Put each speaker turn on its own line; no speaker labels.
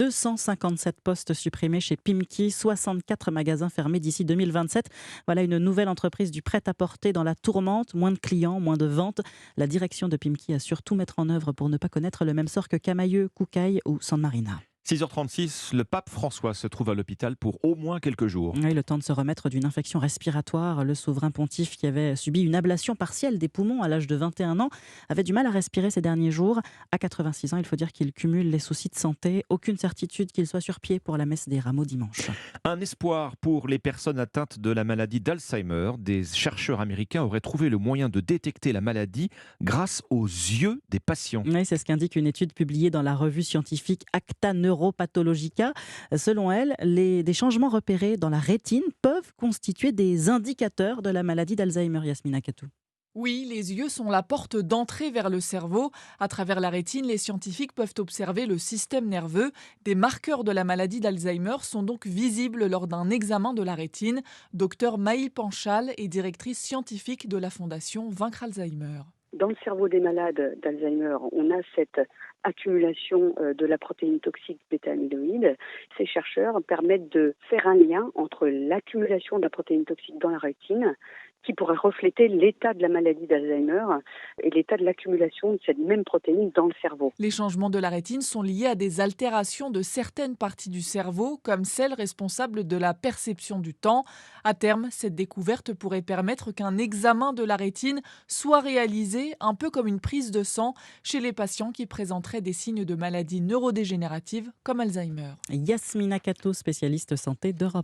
257 postes supprimés chez Pimki, 64 magasins fermés d'ici 2027. Voilà une nouvelle entreprise du prêt-à-porter dans la tourmente. Moins de clients, moins de ventes. La direction de Pimki assure tout mettre en œuvre pour ne pas connaître le même sort que Camaïeu, Koukaï ou San Marina.
6h36, le pape François se trouve à l'hôpital pour au moins quelques jours.
Oui, le temps de se remettre d'une infection respiratoire. Le souverain pontife, qui avait subi une ablation partielle des poumons à l'âge de 21 ans, avait du mal à respirer ces derniers jours. À 86 ans, il faut dire qu'il cumule les soucis de santé. Aucune certitude qu'il soit sur pied pour la messe des rameaux dimanche.
Un espoir pour les personnes atteintes de la maladie d'Alzheimer. Des chercheurs américains auraient trouvé le moyen de détecter la maladie grâce aux yeux des patients.
Oui, c'est ce qu'indique une étude publiée dans la revue scientifique Acta Neuropathologica. Selon elle, des changements repérés dans la rétine peuvent constituer des indicateurs de la maladie d'Alzheimer, Yasmina Katou.
Oui, les yeux sont la porte d'entrée vers le cerveau. À travers la rétine, les scientifiques peuvent observer le système nerveux. Des marqueurs de la maladie d'Alzheimer sont donc visibles lors d'un examen de la rétine. Docteur Maïl Panchal est directrice scientifique de la fondation Vaincre Alzheimer.
Dans le cerveau des malades d'Alzheimer, on a cette accumulation de la protéine toxique bêta-amyloïde. Ces chercheurs permettent de faire un lien entre l'accumulation de la protéine toxique dans la rétine, qui pourrait refléter l'état de la maladie d'Alzheimer et l'état de l'accumulation de cette même protéine dans le cerveau.
Les changements de la rétine sont liés à des altérations de certaines parties du cerveau, comme celles responsables de la perception du temps. À terme, cette découverte pourrait permettre qu'un examen de la rétine soit réalisé, un peu comme une prise de sang, chez les patients qui présenteraient des signes de maladies neurodégénératives comme Alzheimer.
Yasmina Katou, spécialiste santé d'Europe.